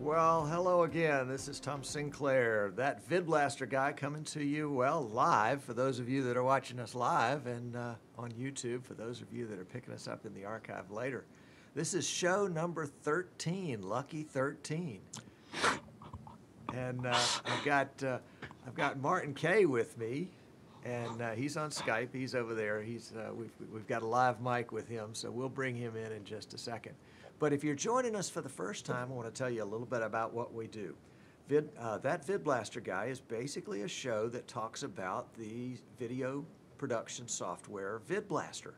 Well, hello again. This is Tom Sinclair, that VidBlaster guy, coming to you, well, live for those of you that are watching us live, and on YouTube for those of you that are picking us up in the archive later. This is show number 13, Lucky 13. And I've got Martin Kay with me, and he's on Skype. He's over there. We've got a live mic with him, so we'll bring him in just a second. But if you're joining us for the first time, I want to tell you a little bit about what we do. That VidBlaster Guy is basically a show that talks about the video production software VidBlaster.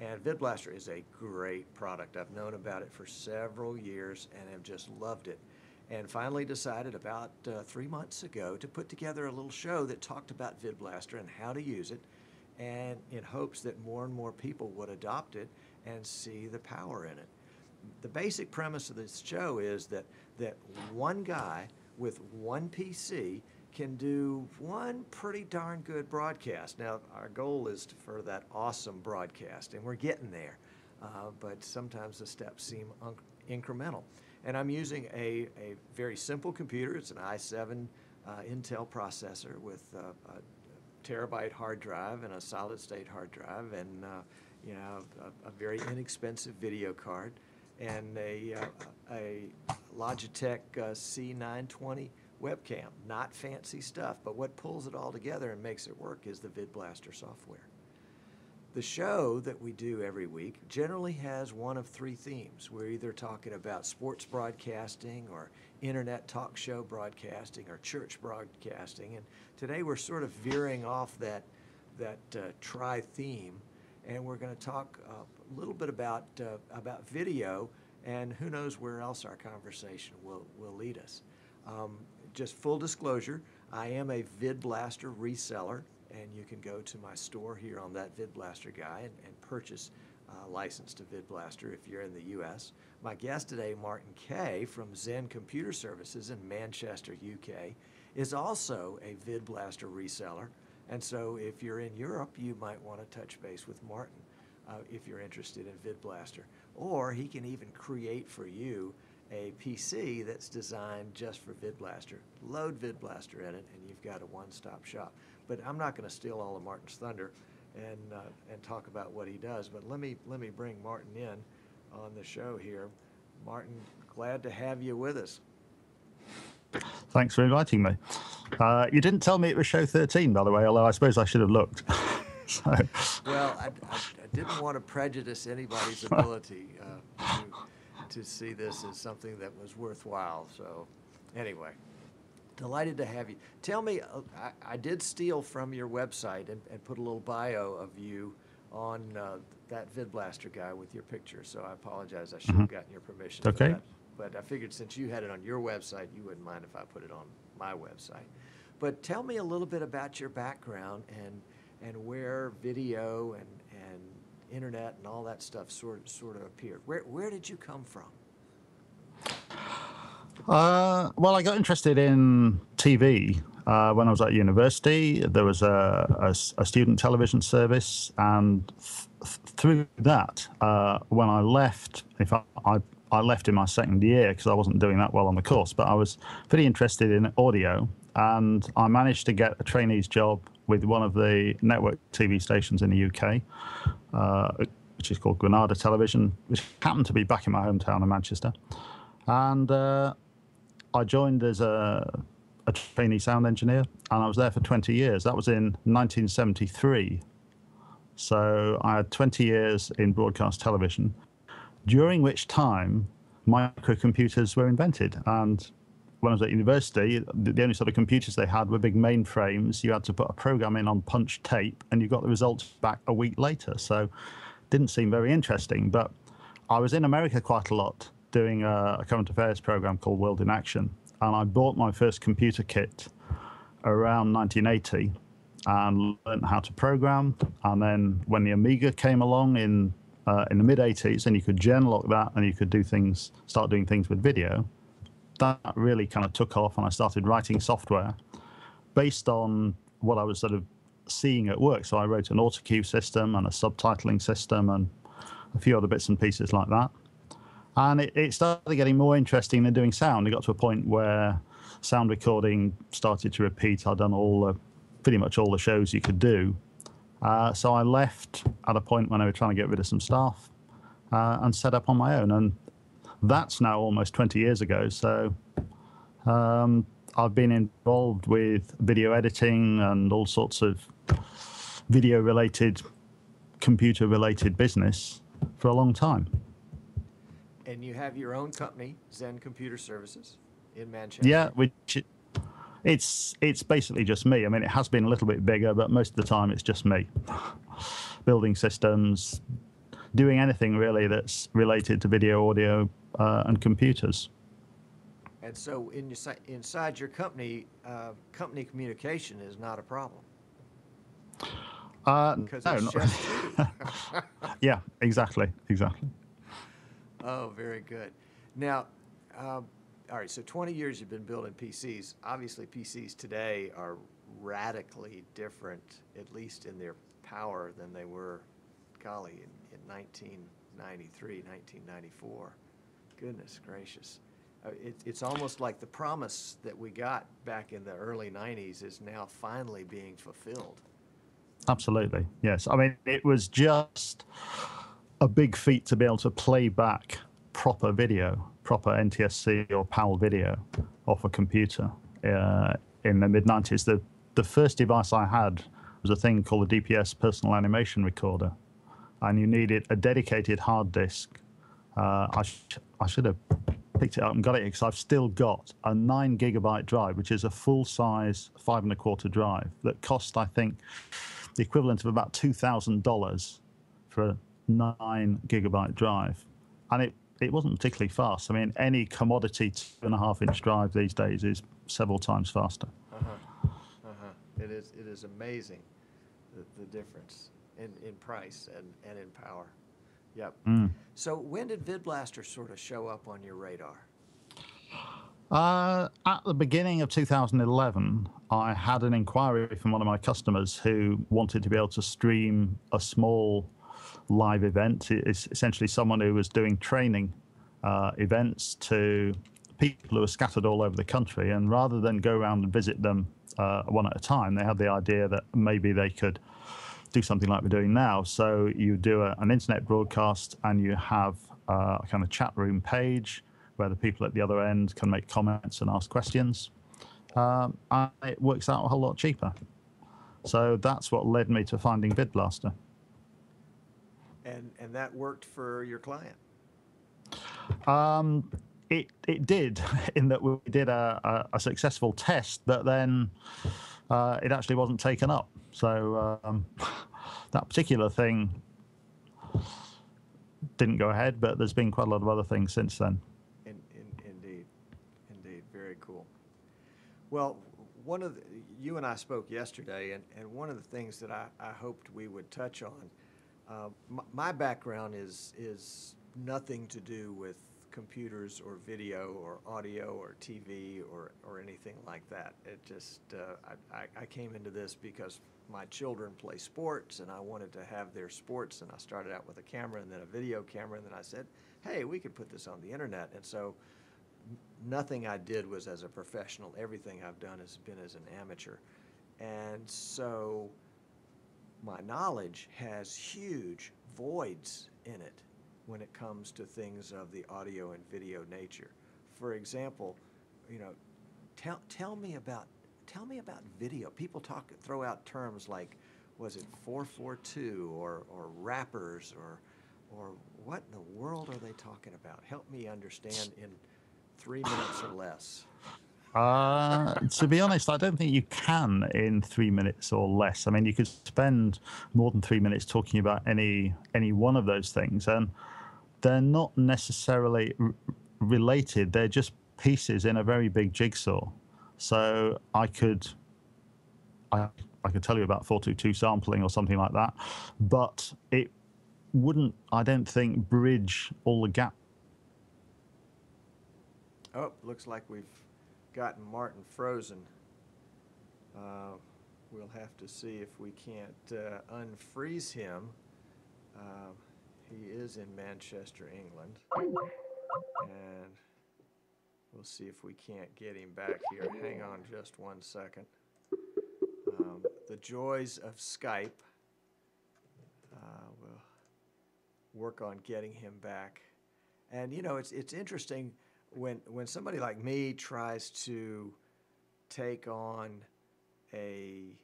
And VidBlaster is a great product. I've known about it for several years and have just loved it. And finally decided about 3 months ago to put together a little show that talked about VidBlaster and how to use it, and in hopes that more and more people would adopt it and see the power in it. The basic premise of this show is that one guy with one PC can do one pretty darn good broadcast. Now, our goal is for that awesome broadcast, and we're getting there, but sometimes the steps seem incremental. And I'm using a very simple computer. It's an i7 Intel processor with a terabyte hard drive and a solid-state hard drive, and a very inexpensive video card, and a Logitech C920 webcam. Not fancy stuff, but what pulls it all together and makes it work is the VidBlaster software. The show that we do every week generally has one of three themes. We're either talking about sports broadcasting or internet talk show broadcasting or church broadcasting, and today we're sort of veering off that tri-theme, and we're going to talk a little bit about video, and who knows where else our conversation will lead us. Just full disclosure, I am a VidBlaster reseller, and you can go to my store here on that VidBlaster Guy and purchase a license to VidBlaster if you're in the U.S. My guest today, Martin Kay from Zen Computer Services in Manchester, UK, is also a VidBlaster reseller. And so if you're in Europe, you might want to touch base with Martin if you're interested in VidBlaster. Or he can even create for you a PC that's designed just for VidBlaster. Load VidBlaster in it, and you've got a one-stop shop. But I'm not going to steal all of Martin's thunder and talk about what he does. But let me bring Martin in on the show here. Martin, glad to have you with us. Thanks for inviting me. You didn't tell me it was show 13, by the way, although I suppose I should have looked. Well, I didn't want to prejudice anybody's ability to see this as something that was worthwhile. So anyway, delighted to have you. Tell me, I did steal from your website and put a little bio of you on that VidBlaster Guy with your picture, so I apologize. I should have gotten your permission for that. But I figured since you had it on your website, you wouldn't mind if I put it on my website. But tell me a little bit about your background and where video and internet and all that stuff sort of appeared. Where did you come from? Well, I got interested in TV when I was at university. There was a student television service, and through that, when I left, I left in my second year because I wasn't doing that well on the course, but I was pretty interested in audio, and I managed to get a trainee's job with one of the network TV stations in the UK, which is called Granada Television, which happened to be back in my hometown of Manchester. And I joined as a trainee sound engineer, and I was there for 20 years. That was in 1973. So I had 20 years in broadcast television, during which time microcomputers were invented. And when I was at university, the only sort of computers they had were big mainframes. You had to put a program in on punch tape, and you got the results back a week later. So it didn't seem very interesting. But I was in America quite a lot doing a current affairs program called World in Action. And I bought my first computer kit around 1980 and learned how to program. And then when the Amiga came along in the mid-'80s, and you could genlock that and you could start doing things with video, that really kind of took off, and I started writing software based on what I was sort of seeing at work. So I wrote an autocue system and a subtitling system and a few other bits and pieces like that. And it started getting more interesting than doing sound. It got to a point where sound recording started to repeat. I'd done pretty much all the shows you could do. So I left at a point when I was trying to get rid of some staff and set up on my own. And that's now almost 20 years ago. So I've been involved with video editing and all sorts of video-related, computer-related business for a long time. And you have your own company, Zen Computer Services, in Manchester. Yeah, it's basically just me. I mean, it has been a little bit bigger, but most of the time it's just me. Building systems, doing anything really that's related to video, audio, and computers. And so inside your company, company communication is not a problem. Because it's just you. Yeah, exactly. Oh, very good. Now, all right, so 20 years you've been building PCs. Obviously, PCs today are radically different, at least in their power, than they were, golly, in 1993, 1994. Goodness gracious. It's almost like the promise that we got back in the early 90s is now finally being fulfilled. Absolutely, yes. I mean, it was just a big feat to be able to play back proper video, proper NTSC or PAL video off a computer in the mid-90s. The first device I had was a thing called a DPS personal animation recorder, and you needed a dedicated hard disk. I should have picked it up and got it because I've still got a 9 gigabyte drive, which is a full-size 5 1/4 drive that cost, I think, the equivalent of about $2,000 for a 9 gigabyte drive. And it wasn't particularly fast. I mean, any commodity 2.5-inch drive these days is several times faster. It is amazing the difference in price and in power. Yep. So when did VidBlaster sort of show up on your radar? At the beginning of 2011, I had an inquiry from one of my customers who wanted to be able to stream a small live event. It's essentially someone who was doing training events to people who are scattered all over the country. And rather than go around and visit them one at a time, they had the idea that maybe they could do something like we're doing now. So you do an internet broadcast and you have a kind of chat room page where the people at the other end can make comments and ask questions. And it works out a whole lot cheaper. So that's what led me to finding VidBlaster. And that worked for your client? It did, in that we did a successful test, but then it actually wasn't taken up. So that particular thing didn't go ahead, but there's been quite a lot of other things since then. Indeed, very cool. Well, you and I spoke yesterday, and one of the things that I hoped we would touch on, my background is nothing to do with computers or video or audio or TV or anything like that. It just, I came into this because my children play sports and I wanted to have their sports, and I started out with a camera and then a video camera, and then I said, hey, we could put this on the internet. And so nothing I did was as a professional. Everything I've done has been as an amateur. And so my knowledge has huge voids in it when it comes to things of the audio and video nature. For example, tell me about video. People throw out terms like, was it 442 or rappers or what in the world are they talking about? Help me understand in 3 minutes or less. To be honest, I don't think you can in 3 minutes or less. I mean, you could spend more than 3 minutes talking about any one of those things, and they're not necessarily related. They're just pieces in a very big jigsaw. So I could tell you about 422 sampling or something like that, but it wouldn't, I don't think, bridge all the gap. Oh, looks like we've gotten Martin frozen. We'll have to see if we can't unfreeze him. He is in Manchester, England. We'll see if we can't get him back here. Hang on just 1 second. The joys of Skype. We'll work on getting him back. And you know, it's interesting when somebody like me tries to take on a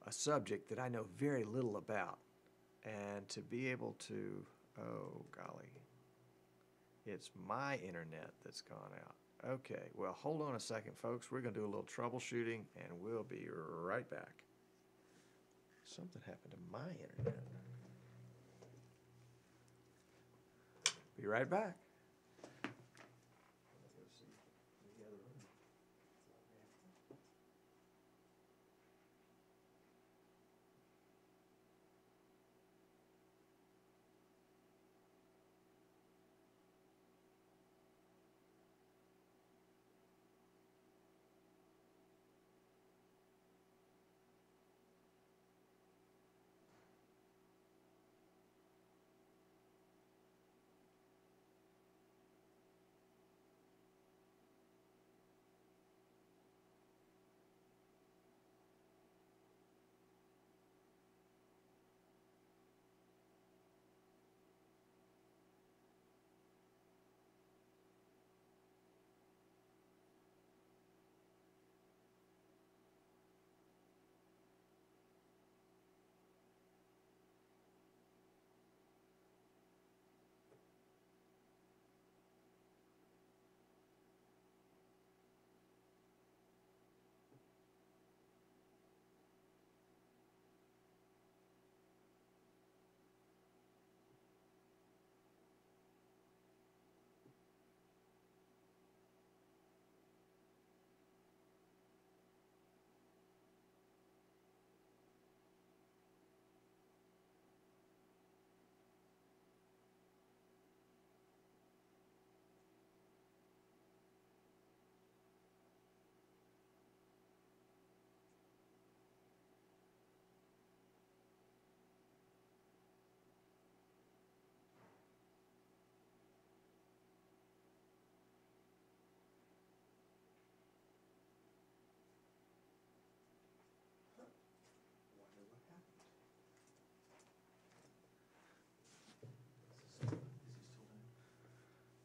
subject that I know very little about, and to be able to, oh golly, it's my internet that's gone out. Okay, well, hold on a second, folks. We're going to do a little troubleshooting, and we'll be right back. Something happened to my internet. Be right back.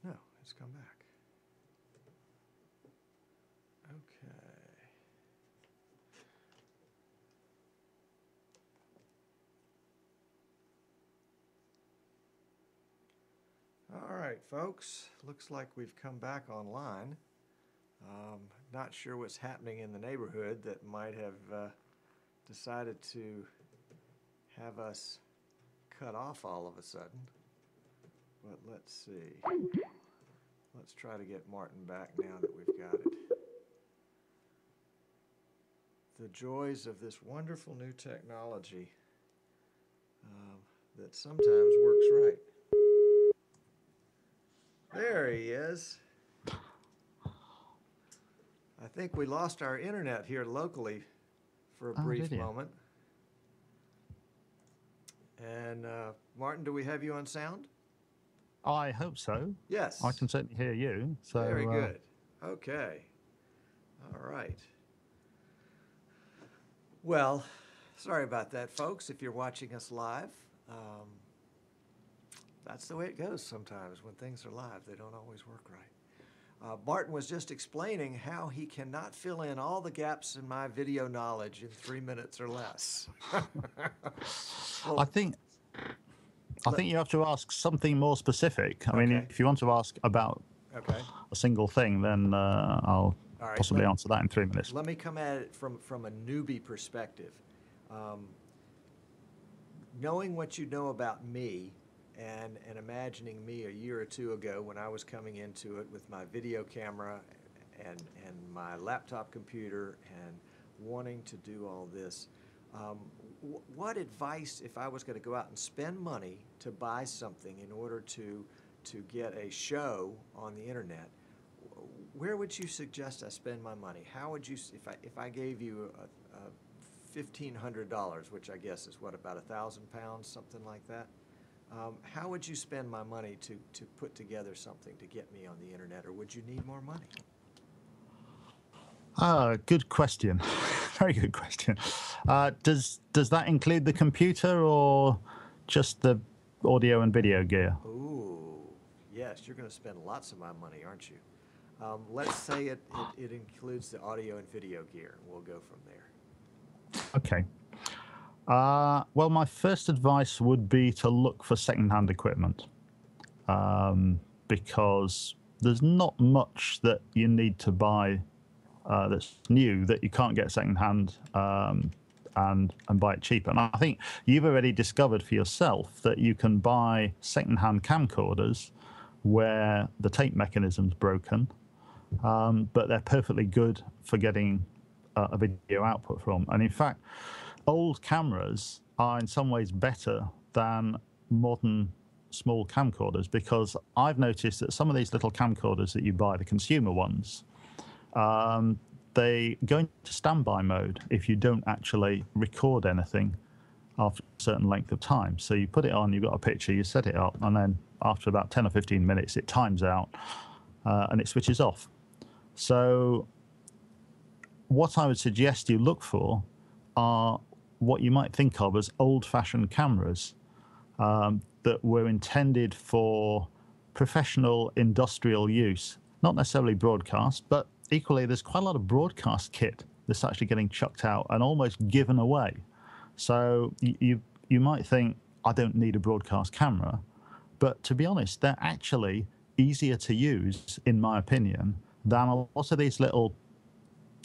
No, it's come back. Okay. All right, folks. Looks like we've come back online. Not sure what's happening in the neighborhood that might have decided to have us cut off all of a sudden. But let's see. Let's try to get Martin back now that we've got it. The joys of this wonderful new technology that sometimes works right. There he is. I think we lost our internet here locally for a brief moment. And Martin, do we have you on sound? I hope so. Yes. I can certainly hear you. So, very good. Okay. All right. Well, sorry about that, folks. If you're watching us live, that's the way it goes sometimes. When things are live, they don't always work right. Martin was just explaining how he cannot fill in all the gaps in my video knowledge in 3 minutes or less. Well, I think you have to ask something more specific. I mean, if you want to ask about a single thing, then I'll possibly answer that in 3 minutes. Let me come at it from a newbie perspective. Knowing what you know about me and imagining me a year or two ago when I was coming into it with my video camera and my laptop computer and wanting to do all this, what advice, if I was going to go out and spend money to buy something in order to get a show on the internet, where would you suggest I spend my money? How would you, if I gave you $1,500, which I guess is what, about £1,000, something like that? How would you spend my money to put together something to get me on the internet, or would you need more money? Good question. Very good question. Does that include the computer or just the audio and video gear? Ooh, yes, you're going to spend lots of my money, aren't you? Let's say it includes the audio and video gear. We'll go from there. Okay. Well, my first advice would be to look for second-hand equipment, because there's not much that you need to buy that's new that you can't get second-hand, and buy it cheaper. And I think you've already discovered for yourself that you can buy second-hand camcorders where the tape mechanism's broken, but they're perfectly good for getting a video output from. And in fact, old cameras are in some ways better than modern small camcorders, because I've noticed that some of these little camcorders that you buy, the consumer ones, they go into standby mode if you don't actually record anything after a certain length of time. So you put it on, you've got a picture, you set it up, and then after about 10 or 15 minutes, it times out and it switches off. So what I would suggest you look for are what you might think of as old-fashioned cameras that were intended for professional industrial use, not necessarily broadcast, but equally there's quite a lot of broadcast kit that's actually getting chucked out and almost given away. So you might think, I don't need a broadcast camera, but to be honest, they're actually easier to use, in my opinion, than a lot of these little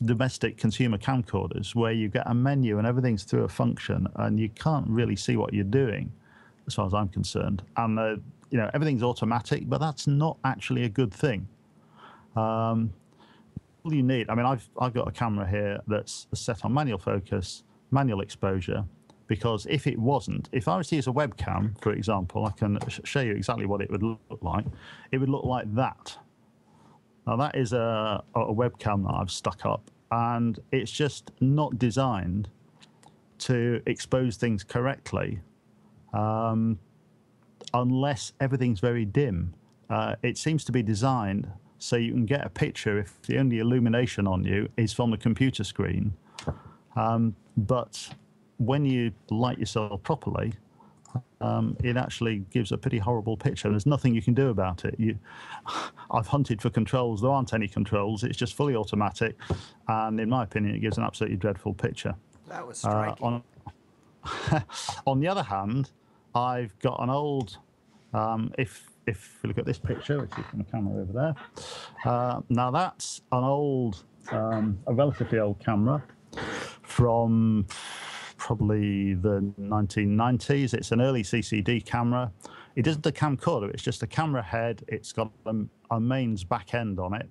domestic consumer camcorders where you get a menu and everything's through a function and you can't really see what you're doing, as far as I'm concerned. And everything's automatic, but that's not actually a good thing. All you need, I mean, I've got a camera here that's set on manual focus, manual exposure, because if it wasn't, if I was to use a webcam, for example, I can show you exactly what it would look like. It would look like that. Now that is a webcam that I've stuck up, and it's just not designed to expose things correctly unless everything's very dim. It seems to be designed so you can get a picture if the only illumination on you is from the computer screen. But when you light yourself properly, it actually gives a pretty horrible picture. There's nothing you can do about it. I've hunted for controls. There aren't any controls. It's just fully automatic. And in my opinion, it gives an absolutely dreadful picture. That was striking. On the other hand, I've got an old, if you look at this picture, which is from the camera over there, now that's an old, a relatively old camera from probably the 1990s. It's an early CCD camera. It isn't a camcorder, it's just a camera head. It's got a mains back end on it,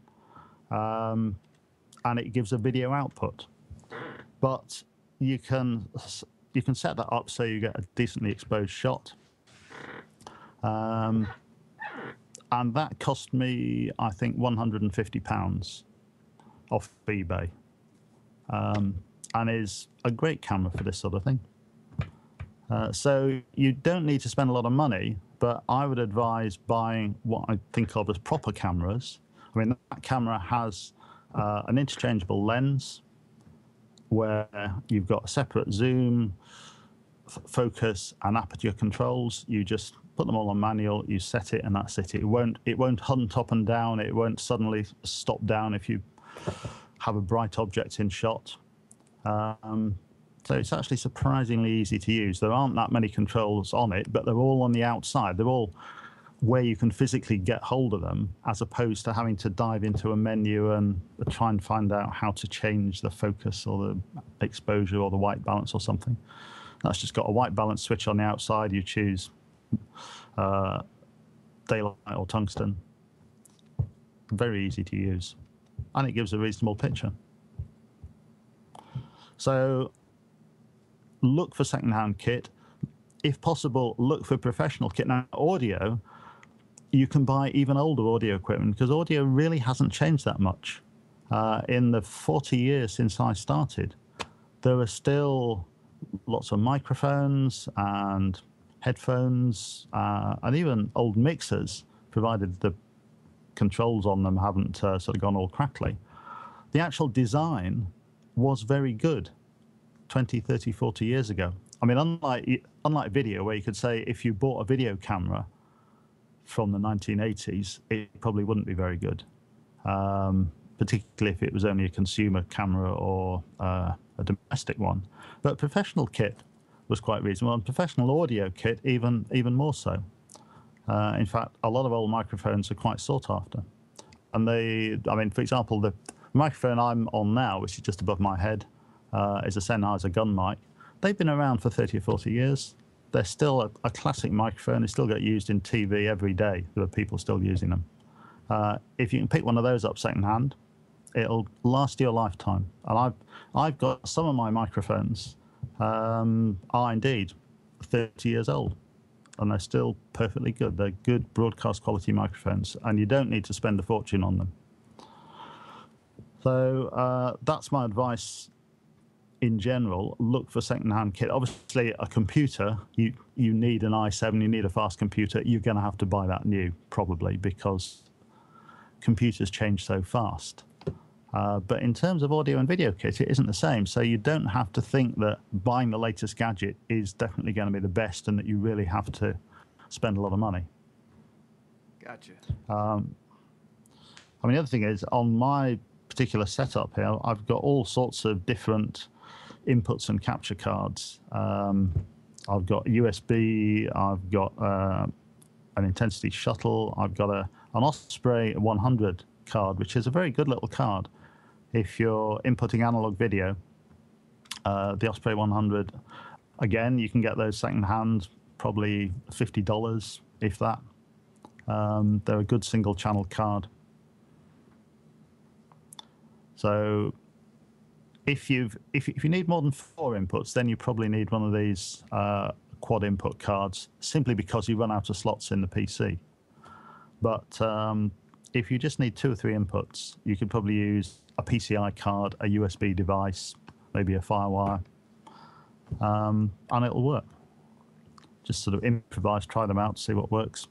and it gives a video output. But you can set that up so you get a decently exposed shot. And that cost me, I think, £150 off eBay. And is a great camera for this sort of thing. So you don't need to spend a lot of money, but I would advise buying what I think of as proper cameras. I mean, that camera has an interchangeable lens where you've got a separate zoom, focus, and aperture controls. You just put them all on manual, you set it, and that's it. It won't hunt up and down. It won't suddenly stop down if you have a bright object in shot. So it's actually surprisingly easy to use. There aren't that many controls on it, but they're all on the outside. They're all where you can physically get hold of them, as opposed to having to dive into a menu and try and find out how to change the focus or the exposure or the white balance or something. That's just got a white balance switch on the outside. You choose daylight or tungsten. Very easy to use, and it gives a reasonable picture. So look for second-hand kit. If possible, look for professional kit. Now, audio, you can buy even older audio equipment, because audio really hasn't changed that much. In the 40 years since I started, there are still lots of microphones and headphones, and even old mixers, provided the controls on them haven't sort of gone all crackly. The actual design was very good 20, 30, 40 years ago. I mean, unlike video, where you could say if you bought a video camera from the 1980s, it probably wouldn't be very good, particularly if it was only a consumer camera or a domestic one. But professional kit was quite reasonable, and professional audio kit even more so. In fact, a lot of old microphones are quite sought after. And I mean, for example, the microphone I'm on now, which is just above my head, is a Sennheiser gun mic. They've been around for 30 or 40 years. They're still a classic microphone. They still get used in TV every day. There are people still using them. If you can pick one of those up secondhand, it'll last you a lifetime. And I've got some of my microphones are indeed 30 years old, and they're still perfectly good. They're good broadcast quality microphones, and you don't need to spend a fortune on them. So that's my advice in general. Look for second-hand kit. Obviously, a computer, you need an i7, you need a fast computer. You're going to have to buy that new, probably, because computers change so fast. But in terms of audio and video kit, it isn't the same. So you don't have to think that buying the latest gadget is definitely going to be the best and that you really have to spend a lot of money. Gotcha. I mean, the other thing is, on my particular setup here, I've got all sorts of different inputs and capture cards. I've got USB, I've got an intensity shuttle, I've got an Osprey 100 card, which is a very good little card. If you're inputting analog video, the Osprey 100, again, you can get those second-hand, probably $50, if that. They're a good single-channel card. So if you need more than 4 inputs, then you probably need one of these quad input cards, simply because you run out of slots in the PC. But if you just need 2 or 3 inputs, you could probably use a PCI card, a USB device, maybe a FireWire, and it'll work. Just sort of improvise, try them out, see what works.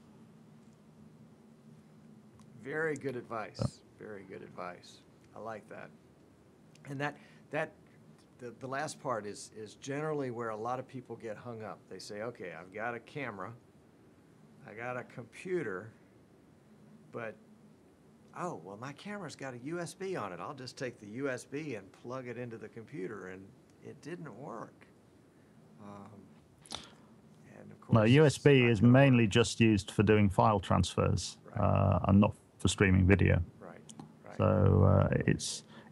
Very good advice. Very good advice. I like that. And the last part is generally where a lot of people get hung up. They say, okay, I've got a camera, I got a computer, but oh, well, my camera's got a USB on it. I'll just take the USB and plug it into the computer, and it didn't work. And of course, no, USB is mainly just used for doing file transfers, right, and not for streaming video. Right. So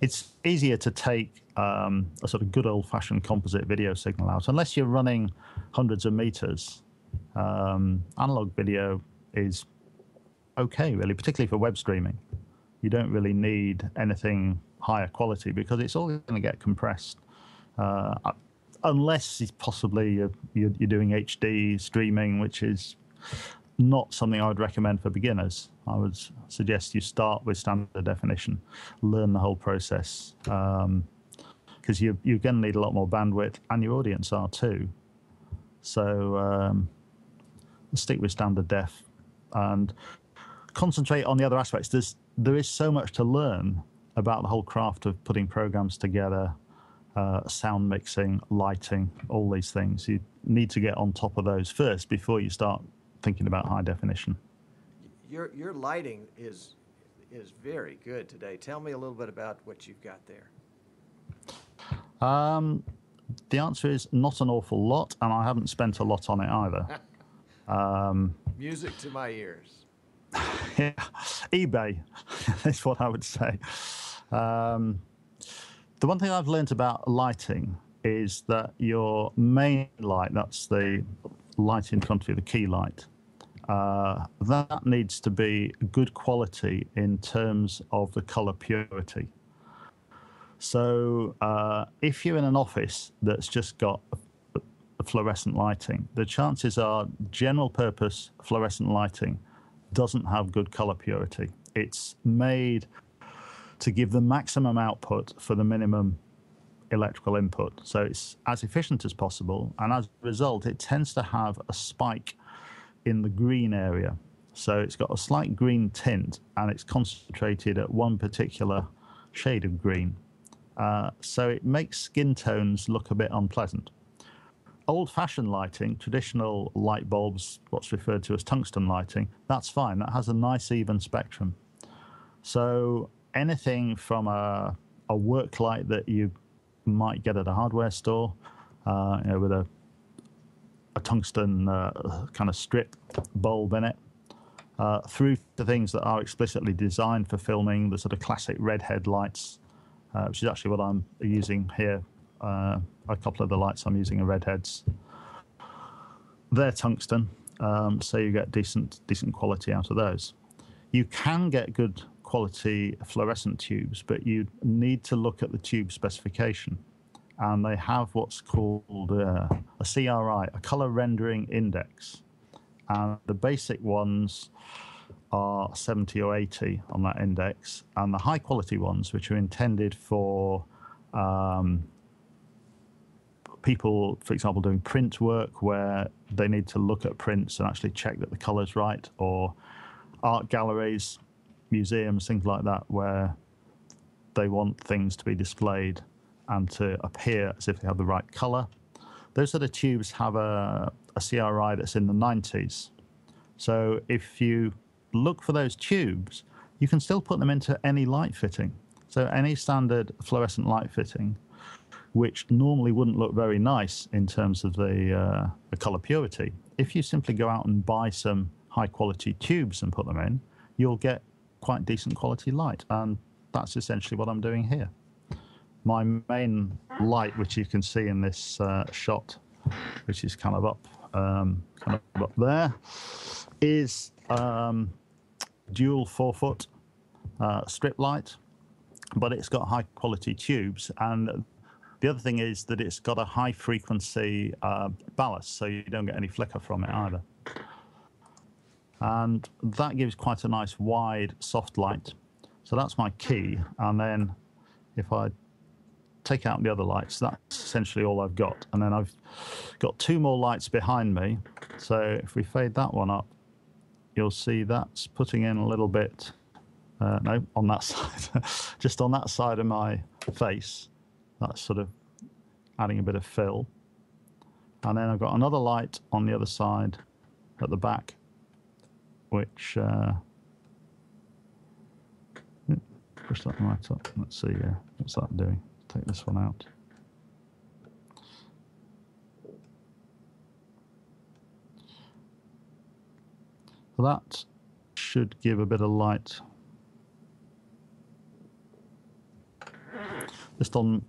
it's easier to take a sort of good old-fashioned composite video signal out. Unless you're running hundreds of meters, analog video is okay, really, particularly for web streaming. You don't really need anything higher quality because it's all going to get compressed. Unless it's possibly you're doing HD streaming, which is not something I would recommend for beginners. I would suggest you start with standard definition, learn the whole process, because you're going to need a lot more bandwidth, and your audience are too. So stick with standard def and concentrate on the other aspects. There is so much to learn about the whole craft of putting programs together, sound mixing, lighting, all these things. You need to get on top of those first before you start thinking about high definition. Your lighting is very good today. Tell me a little bit about what you've got there. The answer is not an awful lot, and I haven't spent a lot on it either. Music to my ears. Yeah, eBay is what I would say. The one thing I've learned about lighting is that your main light, that's the light in front of you, the key light, that needs to be good quality in terms of the color purity. So if you're in an office that's just got a fluorescent lighting, the chances are general purpose fluorescent lighting doesn't have good color purity. It's made to give the maximum output for the minimum electrical input. So it's as efficient as possible, and as a result, it tends to have a spike in the green area. So it's got a slight green tint, and it's concentrated at one particular shade of green. So it makes skin tones look a bit unpleasant. Old-fashioned lighting, traditional light bulbs, what's referred to as tungsten lighting, that's fine. That has a nice even spectrum. So anything from a work light that you might get at a hardware store, with a tungsten kind of strip bulb in it, through to things that are explicitly designed for filming, the sort of classic redhead lights, which is actually what I'm using here. A couple of the lights I'm using are redheads. They're tungsten, so you get decent quality out of those. You can get good quality fluorescent tubes, but you need to look at the tube specification. And they have what's called a CRI, a color rendering index. And the basic ones are 70 or 80 on that index. And the high quality ones, which are intended for people, for example, doing print work where they need to look at prints and actually check that the color's right, or art galleries, museums, things like that, where they want things to be displayed and to appear as if they have the right color. Those sort of tubes have a CRI that's in the 90s. So if you look for those tubes, you can still put them into any light fitting. So any standard fluorescent light fitting, which normally wouldn't look very nice in terms of the color purity, if you simply go out and buy some high quality tubes and put them in, you'll get quite decent quality light. And that's essentially what I'm doing here. My main light, which you can see in this shot, which is kind of up there, is dual 4-foot strip light, but it's got high quality tubes. And the other thing is that it's got a high frequency ballast, so you don't get any flicker from it either. And that gives quite a nice wide soft light. So that's my key. And then if I take out the other lights, that's essentially all I've got. And then I've got two more lights behind me. So if we fade that one up, you'll see that's putting in a little bit, no, on that side, just on that side of my face. That's sort of adding a bit of fill. And then I've got another light on the other side at the back, which push that light up. Let's see, what's that doing? Take this one out. So that should give a bit of light just on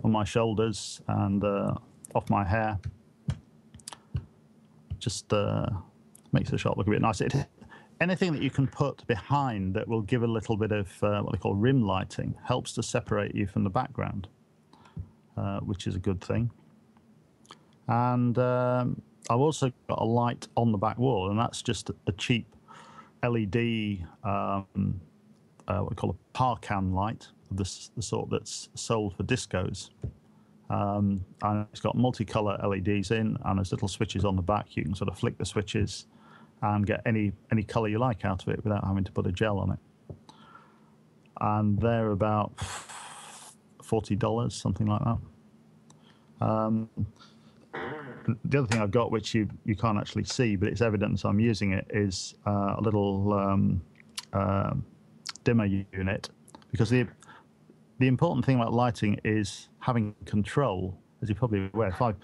my shoulders and off my hair. Just makes the shot look a bit nicer. Anything that you can put behind that will give a little bit of what they call rim lighting helps to separate you from the background, which is a good thing. And I've also got a light on the back wall, and that's just a cheap LED, what we call a Parcan light, the sort that's sold for discos. And it's got multicolour LEDs in, and there's little switches on the back. You can sort of flick the switches and get any colour you like out of it without having to put a gel on it. And they're about $40, something like that. The other thing I've got, which you can't actually see, but it's evidence I'm using it, is a little dimmer unit. Because the important thing about lighting is having control, as you're probably aware. If I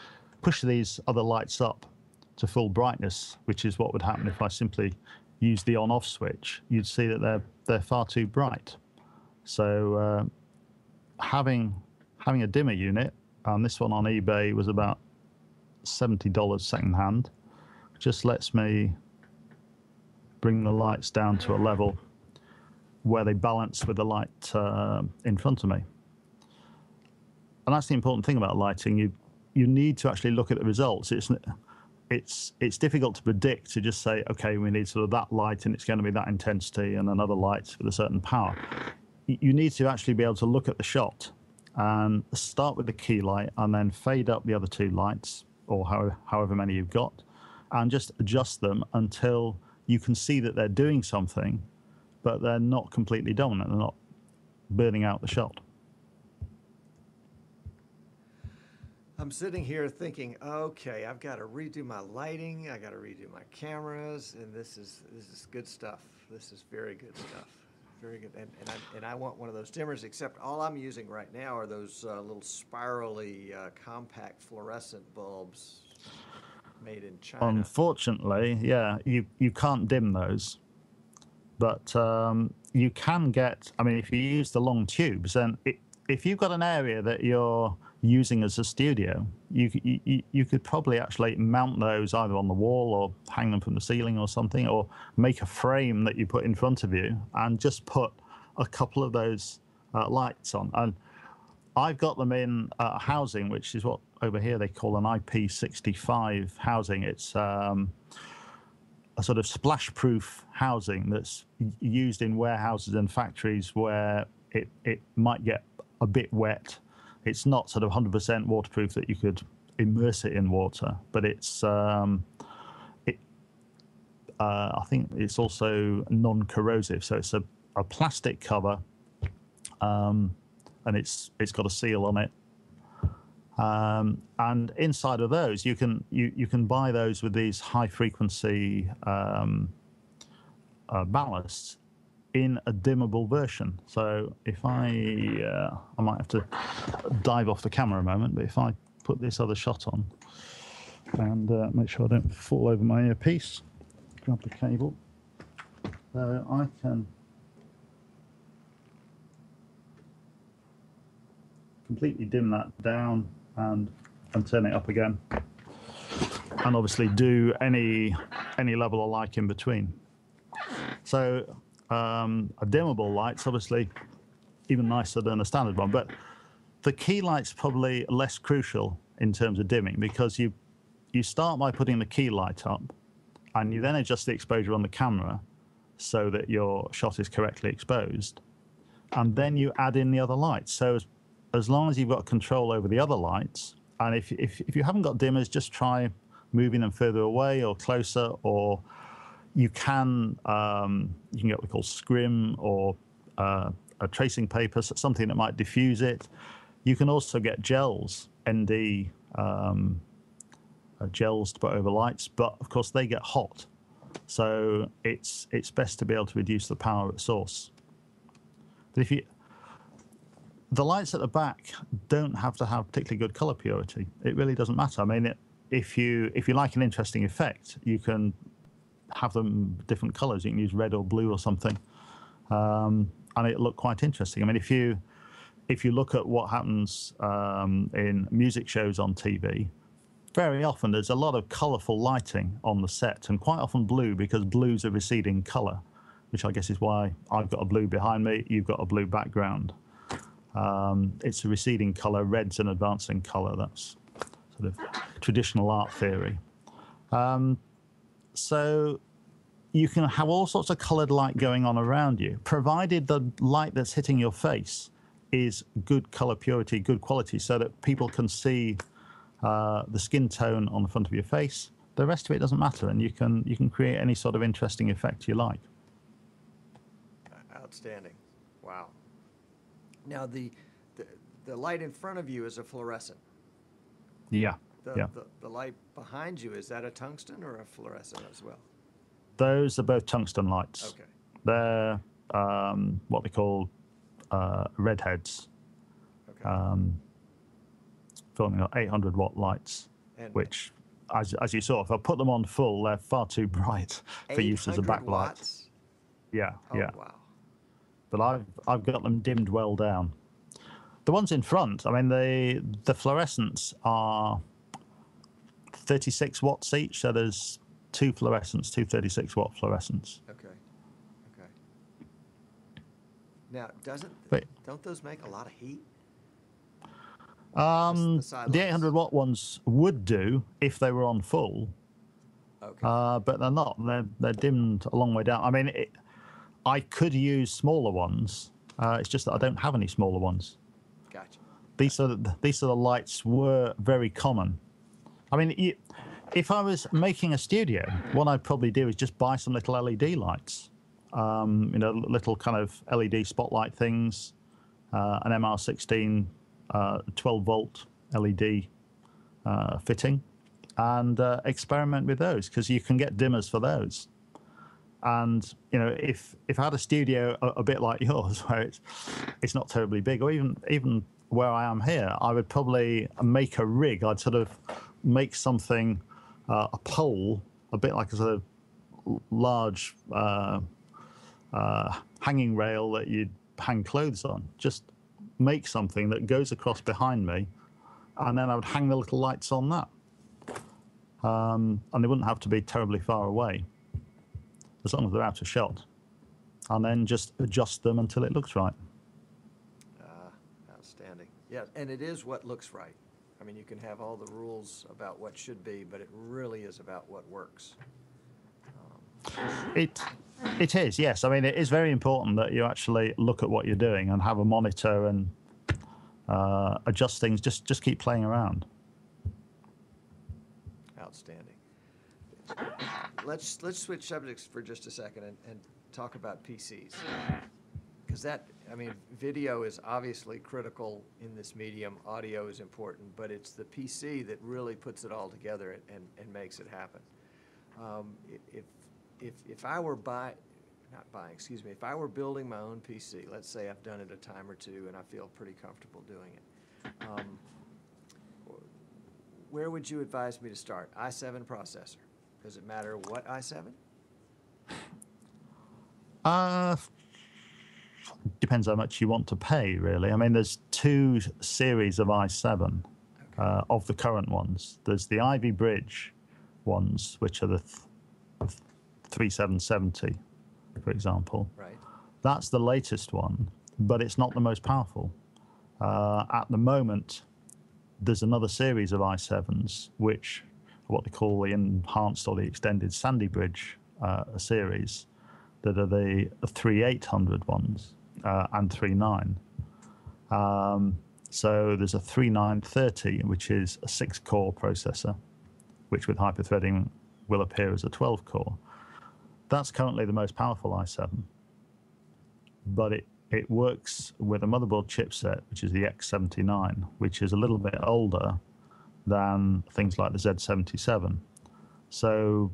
push these other lights up to full brightness, which is what would happen if I simply used the on-off switch, you'd see that they're far too bright. So having a dimmer unit, and this one on eBay was about $70 secondhand, just lets me bring the lights down to a level where they balance with the light in front of me. And that's the important thing about lighting. You need to actually look at the results. It's difficult to predict, to just say, okay, we need sort of that light and it's going to be that intensity, and another light with a certain power. You need to actually be able to look at the shot and start with the key light and then fade up the other two lights, or however many you've got, and just adjust them until you can see that they're doing something, but they're not completely dominant. They're not burning out the shot. I'm sitting here thinking, okay, I've got to redo my lighting, I got to redo my cameras, and this is good stuff. This is very good stuff. Very good. And I want one of those dimmers, except all I'm using right now are those little spirally compact fluorescent bulbs made in China. Unfortunately, yeah, you can't dim those, but you can get, I mean, if you use the long tubes, then if you've got an area that you're using as a studio, you could probably actually mount those either on the wall or hang them from the ceiling or something, or make a frame that you put in front of you and just put a couple of those lights on. And I've got them in housing, which is what over here they call an IP65 housing. It's a sort of splash-proof housing that's used in warehouses and factories where it might get a bit wet. It's not sort of 100% waterproof that you could immerse it in water, but it's I think it's also non-corrosive. So it's a plastic cover, and it's got a seal on it. And inside of those, you can buy those with these high frequency ballasts in a dimmable version. So if I might have to dive off the camera a moment, but if I put this other shot on and make sure I don't fall over my earpiece, grab the cable, I can completely dim that down and turn it up again, and obviously do any level of light in between. So a dimmable light's obviously even nicer than a standard one, but the key light's probably less crucial in terms of dimming, because you start by putting the key light up and you then adjust the exposure on the camera so that your shot is correctly exposed, and then you add in the other lights. So as long as you've got control over the other lights, and if you haven't got dimmers, just try moving them further away or closer, or you can get what we call scrim or a tracing paper, something that might diffuse it. You can also get gels, ND gels to put over lights, but of course they get hot. So it's best to be able to reduce the power at source. But the lights at the back don't have to have particularly good color purity. It really doesn't matter. I mean, if you like an interesting effect, you can have them different colors. You can use red or blue or something, and it'll look quite interesting. I mean, if you look at what happens in music shows on TV, very often there's a lot of colorful lighting on the set, and quite often blue, because blue's a receding color, which I guess is why I've got a blue behind me, you've got a blue background. It's a receding color. Red's an advancing color. That's sort of traditional art theory. So you can have all sorts of colored light going on around you, provided the light that's hitting your face is good color purity, good quality, so that people can see the skin tone on the front of your face. The rest of it doesn't matter, and you can create any sort of interesting effect you like. Outstanding. Wow. Now the light in front of you is a fluorescent. Yeah. The light behind you, is that a tungsten or a fluorescent as well? Those are both tungsten lights. Okay. They're what they call redheads. Okay. Filming 800-watt lights, which, as you saw, if I put them on full, they're far too bright for use as a backlight. Watts? Yeah, oh, yeah. Wow. But I've got them dimmed well down. The ones in front, I mean, the fluorescents are 36 watts each, so there's two fluorescents, two 36-watt fluorescents. Okay. Now, don't those make a lot of heat? The 800-watt ones would do if they were on full. Okay. But they're not. They're dimmed a long way down. I mean, I could use smaller ones. It's just that I don't have any smaller ones. Gotcha. these sort of lights were very common. I mean, if I was making a studio, what I'd probably do is just buy some little LED lights, little kind of LED spotlight things, an MR16 12-volt LED fitting, and experiment with those, because you can get dimmers for those. And if I had a studio a bit like yours, where it's not terribly big, or even where I am here, I would probably make a rig. I'd sort of make something, a pole, a bit like a sort of large hanging rail that you'd hang clothes on. Just make something that goes across behind me, and then I would hang the little lights on that. And they wouldn't have to be terribly far away, as long as they're out of shot, and then just adjust them until it looks right. Outstanding. Yeah, and it is what looks right. I mean, you can have all the rules about what should be, but it really is about what works. It is, yes. I mean, it is very important that you actually look at what you're doing and have a monitor and adjust things. Just keep playing around. Outstanding. Let's switch subjects for just a second and talk about PCs. Because video is obviously critical in this medium. Audio is important, but it's the PC that really puts it all together and makes it happen. If I were if I were building my own PC, let's say I've done it a time or two and I feel pretty comfortable doing it, where would you advise me to start? i7 processor. Does it matter what i7? Depends how much you want to pay, really. I mean, there's two series of i7 of the current ones. There's the Ivy Bridge ones, which are the 3770, for example. Right. That's the latest one, but it's not the most powerful. At the moment, there's another series of i7s, which are what they call the enhanced or the extended Sandy Bridge series, that are the 3800 ones and 39. So there's a 3930, which is a 6-core processor, which with hyperthreading will appear as a 12-core. That's currently the most powerful i7, but it works with a motherboard chipset, which is the X79, which is a little bit older than things like the Z77. So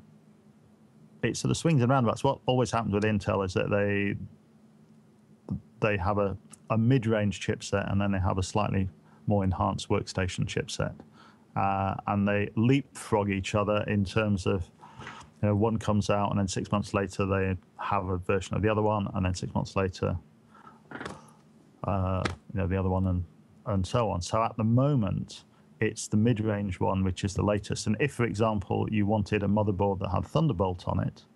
it sort of swings and roundabouts. What always happens with Intel is that they have a mid-range chipset, and then they have a slightly more enhanced workstation chipset. And they leapfrog each other in terms of, one comes out and then 6 months later they have a version of the other one, and then 6 months later, the other one, and so on. So at the moment, it's the mid-range one, which is the latest. And if, for example, you wanted a motherboard that had Thunderbolt on it,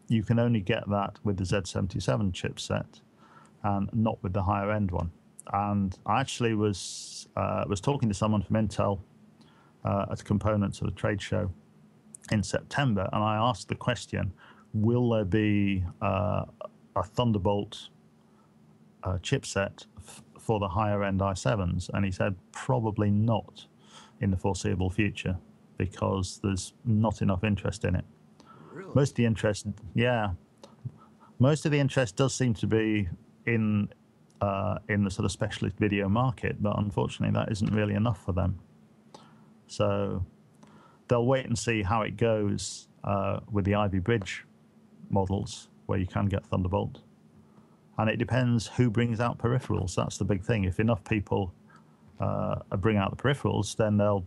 you can only get that with the Z77 chipset, and not with the higher end one. And I actually was talking to someone from Intel at a components at a trade show in September, and I asked the question, will there be a Thunderbolt chipset for the higher end i7s? And he said probably not in the foreseeable future, because there's not enough interest in it. Really? Most of the interest does seem to be in the sort of specialist video market, but unfortunately that isn't really enough for them. So they'll wait and see how it goes with the Ivy Bridge models, where you can get Thunderbolt. And it depends who brings out peripherals. That's the big thing. If enough people bring out the peripherals, then they'll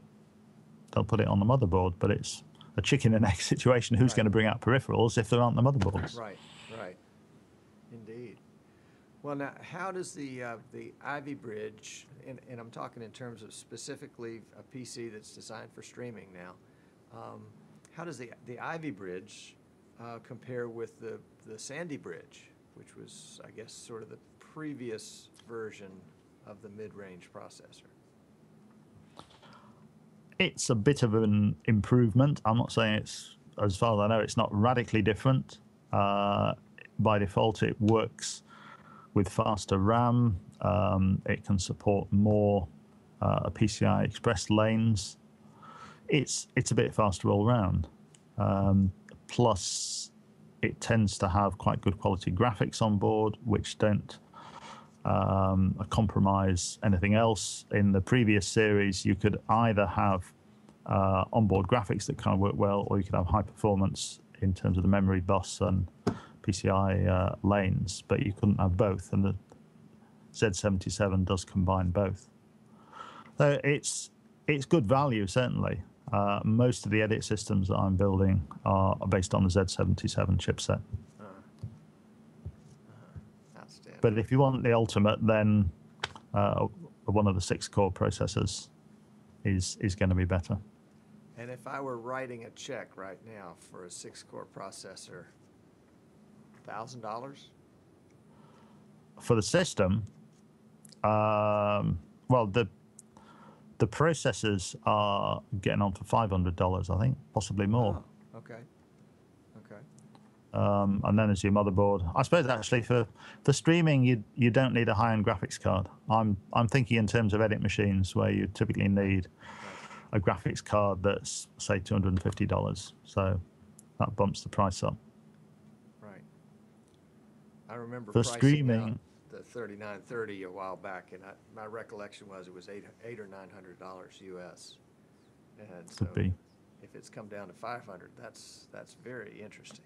put it on the motherboard. But it's a chicken and egg situation. Who's going to bring out peripherals if there aren't the motherboards? Right. Indeed. Well, now, how does the Ivy Bridge, and I'm talking in terms of specifically a PC that's designed for streaming now, how does the Ivy Bridge compare with the Sandy Bridge, which was, I guess, sort of the previous version of the mid-range processor? It's a bit of an improvement. I'm not saying it's, as far as I know, it's not radically different. By default, it works with faster RAM. It can support more PCI Express lanes, it's a bit faster all round. Plus, it tends to have quite good quality graphics on board, which don't compromise anything else. In the previous series, you could either have onboard graphics that kind of work well, or you could have high performance in terms of the memory bus and PCI lanes, but you couldn't have both, and the Z77 does combine both. So it's good value, certainly. Most of the edit systems that I'm building are based on the Z77 chipset. Outstanding. But if you want the ultimate, then one of the 6-core processors is going to be better. And if I were writing a check right now for a 6-core processor, $1,000? For the system, well, the processors are getting on for $500, I think, possibly more. Oh, okay. Okay. And then there's your motherboard. I suppose actually for streaming, you don't need a high-end graphics card. I'm thinking in terms of edit machines where you typically need a graphics card that's say $250. So that bumps the price up. Right. I remember For pricing streaming, out the 3930 a while back, and my recollection was it was $800 or $900 US. And so could be. if it's come down to 500, that's very interesting.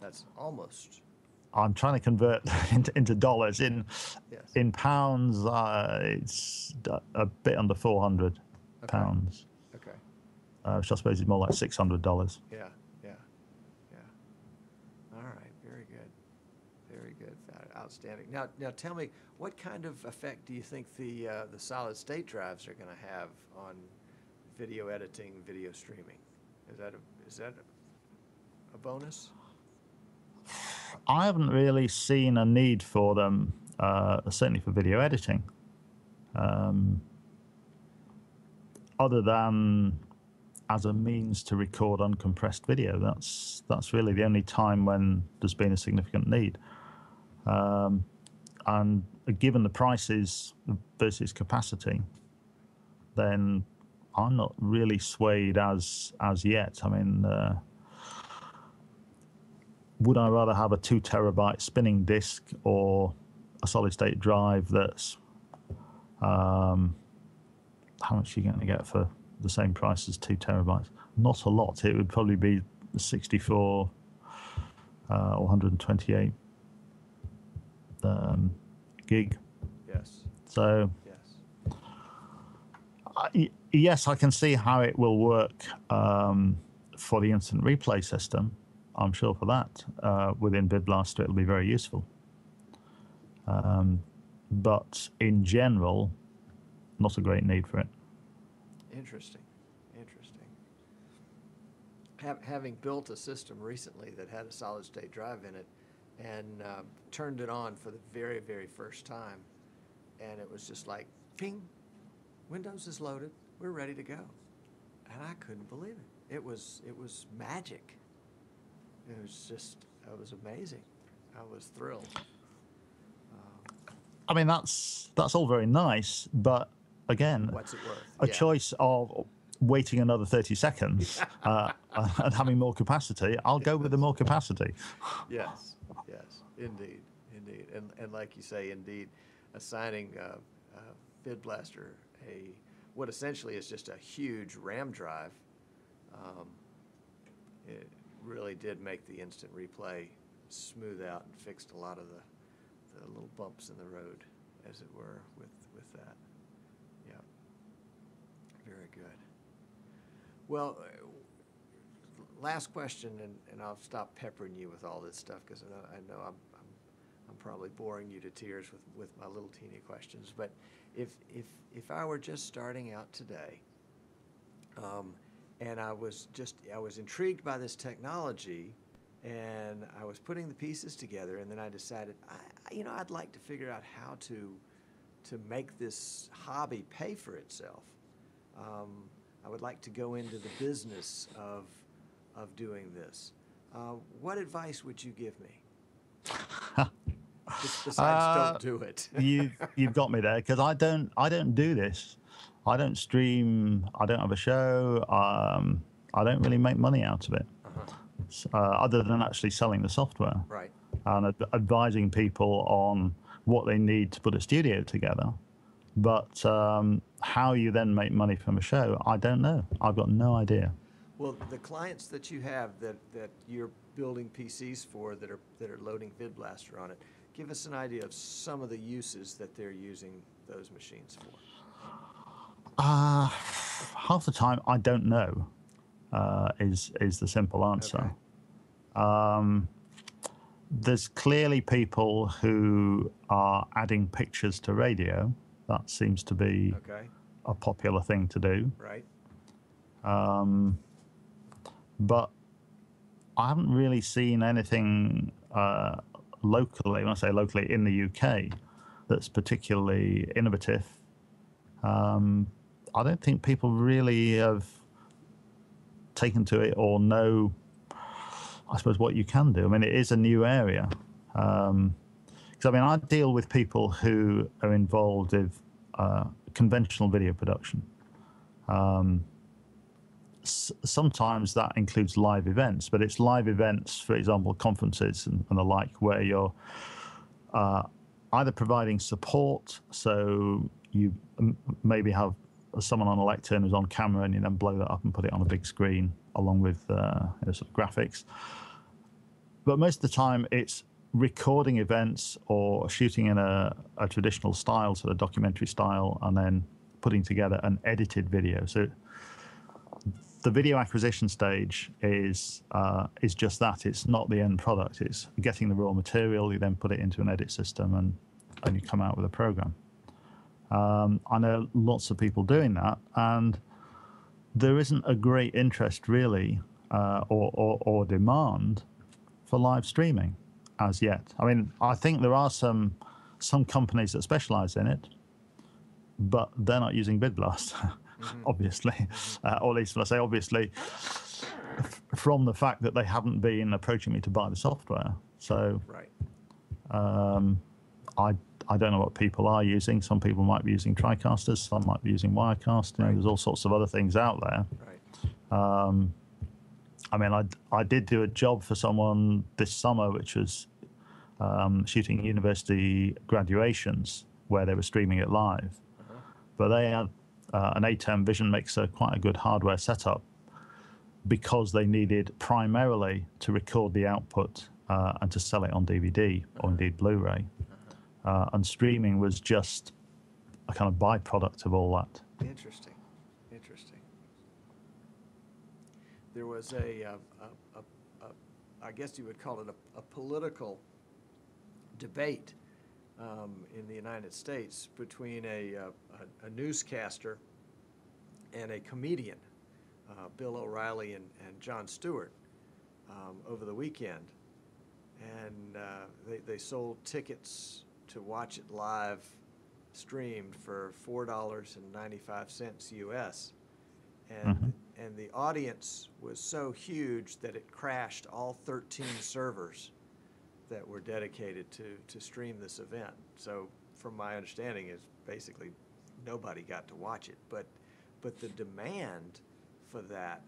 That's almost. I'm trying to convert into dollars. In pounds, it's a bit under 400 pounds. Okay. Which I suppose is more like $600. Yeah. All right. Very good. Very good. Outstanding. Now tell me, what kind of effect do you think the solid state drives are going to have on video editing, video streaming? Is that a bonus? I haven't really seen a need for them, certainly for video editing, other than as a means to record uncompressed video. That's really the only time when there's been a significant need. And given the prices versus capacity, then I'm not really swayed as yet. I mean, would I rather have a 2 terabyte spinning disk or a solid state drive that's how much are you going to get for the same price as 2 terabytes? Not a lot. It would probably be 64 or 128 gig. Yes. So yes. Yes, I can see how it will work for the instant replay system. I'm sure for that, within VidBlaster, it'll be very useful. But in general, not a great need for it. Interesting. Having built a system recently that had a solid state drive in it and turned it on for the very, very first time, and it was just like, ping, Windows is loaded, we're ready to go. And I couldn't believe it. It was magic. It was amazing. I was thrilled. I mean, that's all very nice, but again, what's it worth? A choice of waiting another 30 seconds and having more capacity. I'll go with the more capacity. Yes, indeed. And like you say, indeed, assigning VidBlaster what essentially is just a huge RAM drive, it really did make the instant replay smooth out and fixed a lot of the little bumps in the road, as it were, with that. Yeah. Very good. Well, last question, and I'll stop peppering you with all this stuff because I know I'm probably boring you to tears with my little teeny questions. But if I were just starting out today, and I was intrigued by this technology, and I was putting the pieces together, and then I decided, I'd like to figure out how to make this hobby pay for itself. I would like to go into the business of doing this. What advice would you give me? Besides, don't do it. You've got me there, because I don't do this. I don't stream. I don't have a show. I don't really make money out of it, other than actually selling the software, Right. And advising people on what they need to put a studio together. But how you then make money from a show, I don't know. I've got no idea. Well, the clients that you have that you're building PCs for that are loading VidBlaster on it, give us an idea of some of the uses that they're using those machines for. Half the time, I don't know. Is the simple answer. Okay. There's clearly people who are adding pictures to radio. That seems to be a popular thing to do. Right. But I haven't really seen anything locally, when I say locally, in the UK, that's particularly innovative. I don't think people really have taken to it or know, I suppose, what you can do. I mean, it is a new area. Because, I mean, I deal with people who are involved with conventional video production. Sometimes that includes live events, but it's live events, for example, conferences and the like, where you're either providing support, so you maybe have someone on a lectern who's on camera, and you then blow that up and put it on a big screen along with sort of graphics. But most of the time, it's recording events or shooting in a traditional style, sort of documentary style, and then putting together an edited video. So the video acquisition stage is just that. It's not the end product. It's getting the raw material. You then put it into an edit system, and you come out with a program. I know lots of people doing that, and there isn't a great interest really or demand for live streaming as yet. I mean, I think there are some companies that specialize in it, but they're not using VidBlaster, obviously. Or at least when I say obviously, from the fact that they haven't been approaching me to buy the software. So I don't know what people are using. Some people might be using TriCasters, some might be using Wirecast. You know, there's all sorts of other things out there. I mean, I did do a job for someone this summer, which was shooting university graduations where they were streaming it live. But they had an A10 Vision Mixer, quite a good hardware setup, because they needed primarily to record the output and to sell it on DVD or indeed Blu-ray. And streaming was just a kind of byproduct of all that. Interesting. There was I guess you would call it a political debate in the United States between a newscaster and a comedian, Bill O'Reilly and Jon Stewart, over the weekend. And they sold tickets to watch it live streamed for $4.95 US. And the audience was so huge that it crashed all 13 servers that were dedicated to stream this event. So from my understanding is basically nobody got to watch it. But the demand for that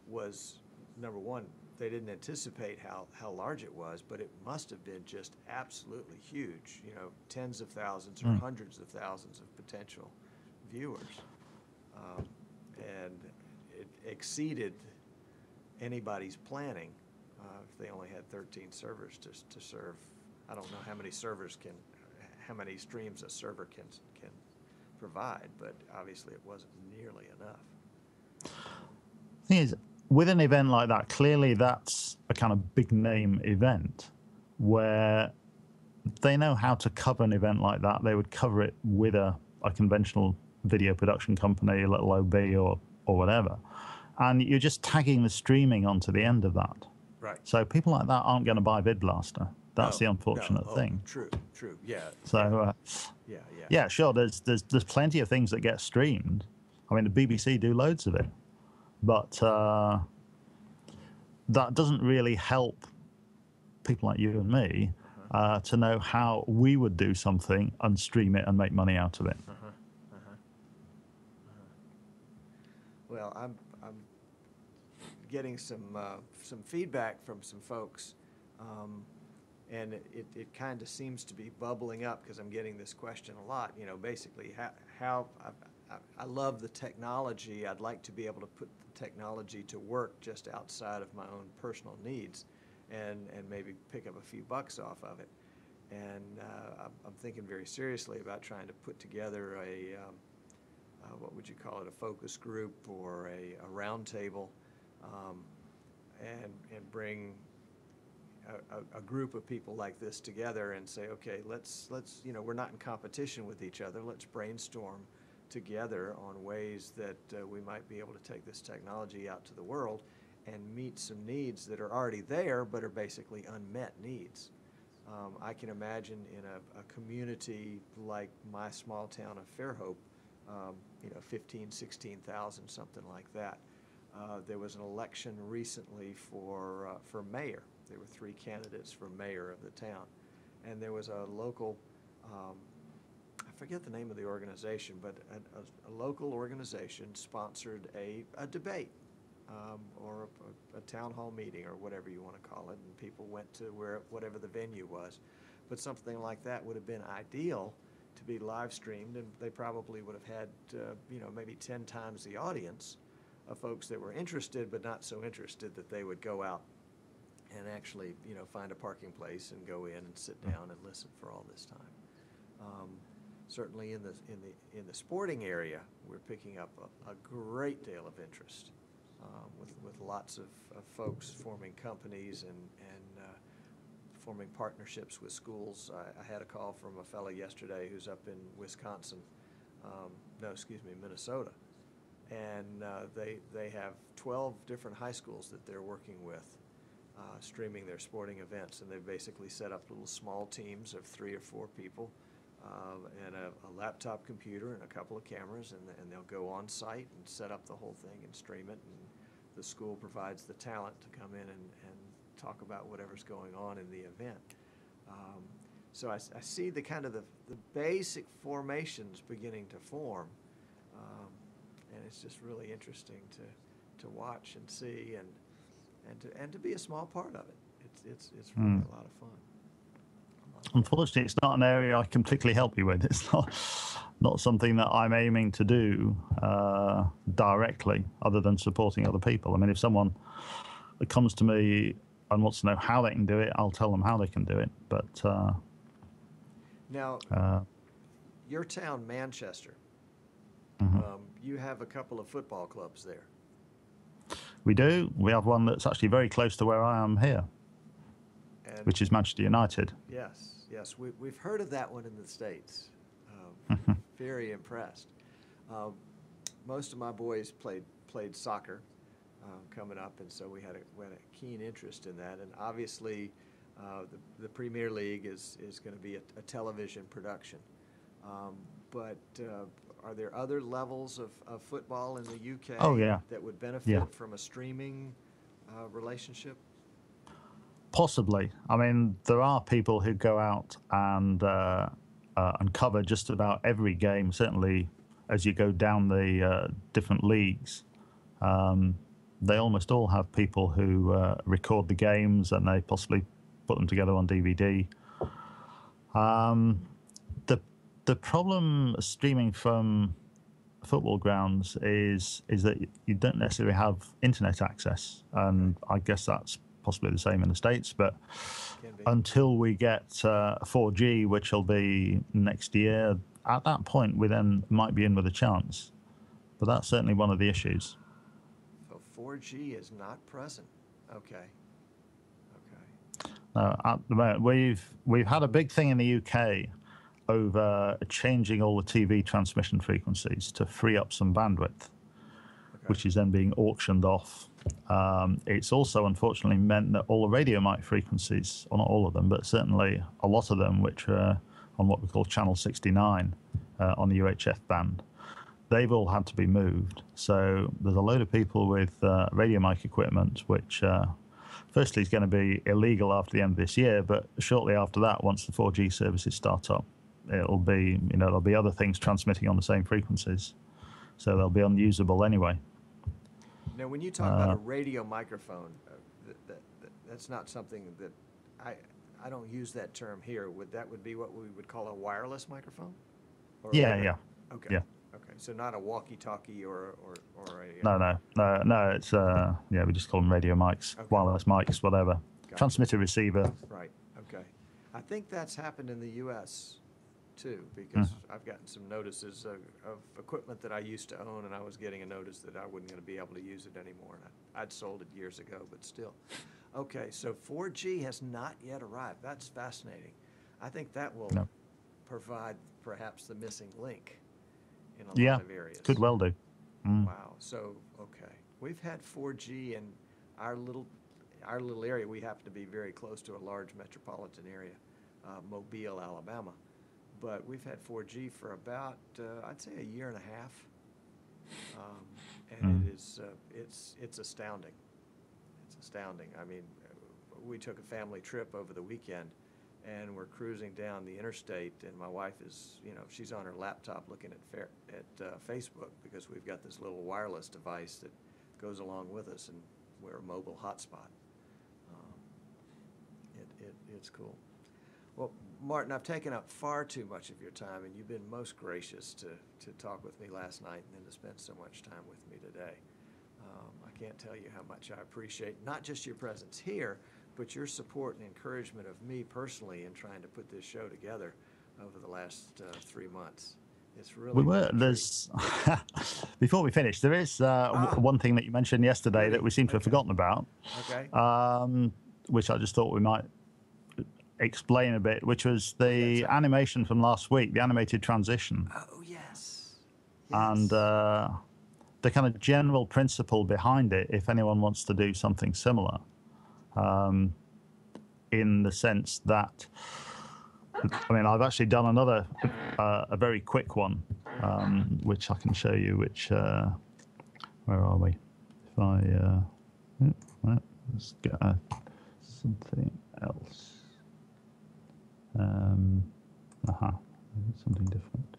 was, number one, they didn't anticipate how large it was, but it must have been just absolutely huge, you know, tens of thousands or hundreds of thousands of potential viewers. And it exceeded anybody's planning if they only had 13 servers to serve. I don't know how many streams a server can provide, but obviously it wasn't nearly enough. The thing is, with an event like that, clearly that's a kind of big name event where they know how to cover an event like that. They would cover it with a conventional video production company, a little OB or whatever. And you're just tagging the streaming onto the end of that. Right. So people like that aren't going to buy VidBlaster. That's the unfortunate thing. True, yeah. So, yeah, sure, there's plenty of things that get streamed. I mean, the BBC do loads of it. But that doesn't really help people like you and me to know how we would do something and stream it and make money out of it. Well, I'm getting some feedback from some folks, and it kind of seems to be bubbling up because I'm getting this question a lot. You know, basically how I love the technology. I'd like to be able to put the technology to work just outside of my own personal needs, and maybe pick up a few bucks off of it. And I'm thinking very seriously about trying to put together a what would you call it, a focus group or a round table, and bring a group of people like this together and say, okay, let's you know, we're not in competition with each other. Let's brainstorm together on ways that we might be able to take this technology out to the world and meet some needs that are already there but are basically unmet needs. I can imagine in a community like my small town of Fairhope, you know, 15, 16,000, something like that. There was an election recently for mayor. There were 3 candidates for mayor of the town. And there was a local, I forget the name of the organization, but a local organization sponsored a debate, or a town hall meeting, or whatever you want to call it, and people went to whatever the venue was. But something like that would have been ideal to be live streamed, and they probably would have had, you know, maybe 10 times the audience of folks that were interested but not so interested that they would go out and actually, you know, find a parking place and go in and sit down and listen for all this time. Certainly in the sporting area, we're picking up a great deal of interest, with lots of folks forming companies and forming partnerships with schools. I had a call from a fellow yesterday who's up in Wisconsin, Minnesota, and they have 12 different high schools that they're working with, streaming their sporting events, and they've basically set up little small teams of 3 or 4 people, and a laptop computer and a couple of cameras, and they'll go on site and set up the whole thing and stream it, and the school provides the talent to come in and talk about whatever's going on in the event. So I see the kind of the basic formations beginning to form, and it's just really interesting to watch and see and to be a small part of it. It's really a lot of fun. Unfortunately, it's not an area I can particularly help you with. It's not something that I'm aiming to do directly, other than supporting other people. I mean, if someone comes to me and wants to know how they can do it, I'll tell them how they can do it. But now, your town, Manchester, you have a couple of football clubs there. We do. We have one that's actually very close to where I am here, which is Manchester United. Yes, we've heard of that one in the States. Very impressed. Most of my boys played soccer coming up, and so we had a keen interest in that. And obviously, the Premier League is going to be a television production. But are there other levels of football in the UK that would benefit from a streaming relationship? Possibly. I mean, there are people who go out and cover just about every game, certainly as you go down the different leagues. They almost all have people who record the games, and they possibly put them together on DVD. The problem streaming from football grounds is that you don't necessarily have internet access, and I guess that's possibly the same in the States, but until we get 4G, which will be next year, at that point we then might be in with a chance. But that's certainly one of the issues. So 4G is not present. Okay. At the moment, we've had a big thing in the UK over changing all the TV transmission frequencies to free up some bandwidth, which is then being auctioned off. It's also unfortunately meant that all the radio mic frequencies, or not all of them, but certainly a lot of them, which are on what we call channel 69 on the UHF band, they've all had to be moved. So there's a load of people with radio mic equipment which firstly, it's going to be illegal after the end of this year, but shortly after that, once the 4G services start up, it'll be, there'll be other things transmitting on the same frequencies, so they'll be unusable anyway. Now, when you talk about a radio microphone, that's not something that I don't use that term here. That would be what we would call a wireless microphone? Or Yeah. Okay. Yeah. Okay. So not a walkie-talkie or a. No. It's we just call them radio mics, Okay. wireless mics, whatever. Gotcha. Transmitter, receiver. Right. Okay. I think that's happened in the U.S. too, because I've gotten some notices of equipment that I used to own, and I was getting a notice that I wasn't going to be able to use it anymore. And I'd sold it years ago, but still. Okay, so 4G has not yet arrived. That's fascinating. I think that will provide perhaps the missing link in a lot of areas. Could well do. Wow. So, okay. We've had 4G in our little area. We happen to be very close to a large metropolitan area, Mobile, Alabama. But we've had 4G for about, I'd say, a year and a half. And it's astounding. It's astounding. I mean, we took a family trip over the weekend, and we're cruising down the interstate, and my wife is, she's on her laptop looking at Facebook, because we've got this little wireless device that goes along with us, and we're a mobile hotspot. It's cool. Well, Martin, I've taken up far too much of your time, and you've been most gracious to talk with me last night and then to spend so much time with me today. I can't tell you how much I appreciate not just your presence here, but your support and encouragement of me personally in trying to put this show together over the last 3 months. It's really there's before we finish, there is one thing that you mentioned yesterday that we seem to have forgotten about. Okay. Which I just thought we might explain a bit, which was the animation from last week, the animated transition. Oh, yes. And the kind of general principle behind it, if anyone wants to do something similar, in the sense that, I've actually done another, a very quick one, which I can show you, which, where are we? If I, let's get something else. Something different.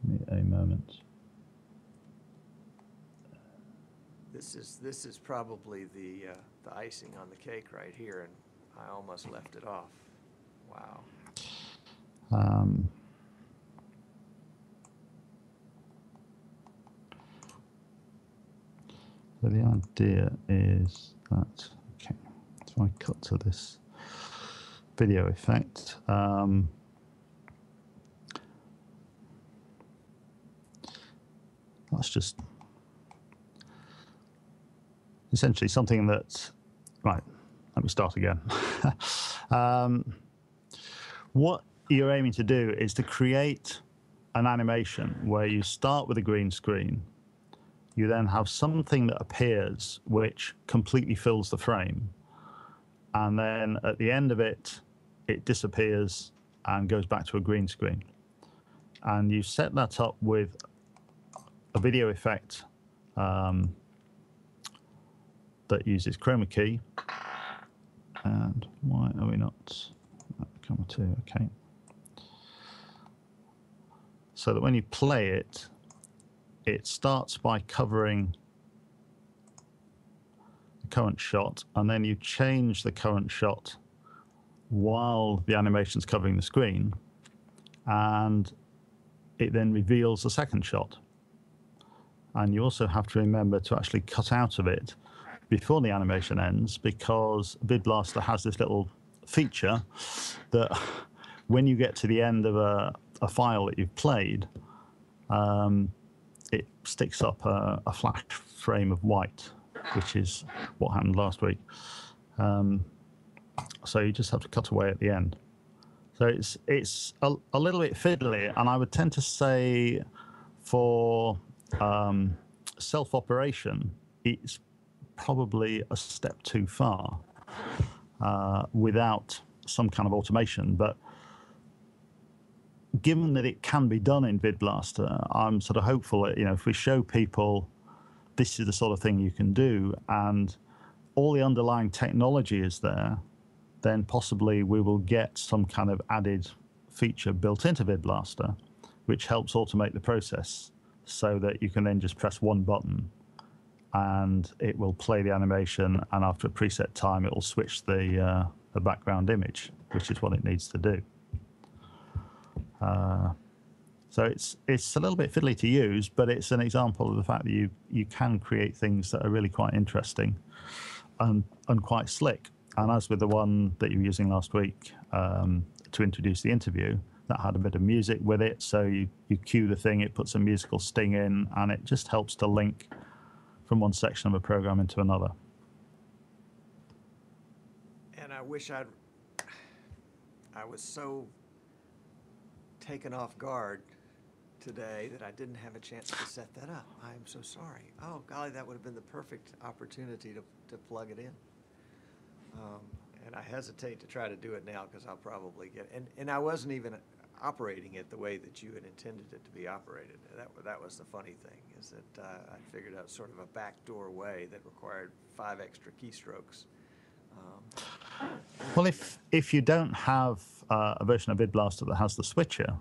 Give me a moment. This is probably the icing on the cake right here, and I almost left it off. Wow. So the idea is that, okay, so I cut to this video effect. That's just essentially something that, right, let me start again. What you're aiming to do is to create an animation where you start with a green screen, you then have something that appears which completely fills the frame, and then at the end of it, it disappears and goes back to a green screen. And you set that up with a video effect that uses chroma key. And why are we not? Camera 2, okay. So that when you play it, it starts by covering the current shot, and then you change the current shot while the animation's covering the screen, and it then reveals the second shot. And you also have to remember to actually cut out of it before the animation ends, because VidBlaster has this little feature that when you get to the end of a file that you've played, it sticks up a flash frame of white, which is what happened last week. So you just have to cut away at the end. So it's a little bit fiddly, and I would tend to say for self-operation, it's probably a step too far without some kind of automation. But given that it can be done in VidBlaster, I'm sort of hopeful that, if we show people this is the sort of thing you can do, and all the underlying technology is there, then possibly we will get some kind of added feature built into VidBlaster, which helps automate the process so that you can then just press one button and it will play the animation, and after a preset time, it will switch the background image, which is what it needs to do. So it's a little bit fiddly to use, but it's an example of the fact that you can create things that are really quite interesting and quite slick. And as with the one that you were using last week to introduce the interview, that had a bit of music with it. So you cue the thing, it puts a musical sting in, and it just helps to link from one section of a program into another. And I wish I was so taken off guard today that I didn't have a chance to set that up. I am so sorry. Oh, golly, that would have been the perfect opportunity to plug it in. And I hesitate to try to do it now because I'll probably get it. And I wasn't even operating it the way that you had intended it to be operated. That was the funny thing, is that I figured out sort of a backdoor way that required 5 extra keystrokes. Well, if you don't have a version of VidBlaster that has the switcher,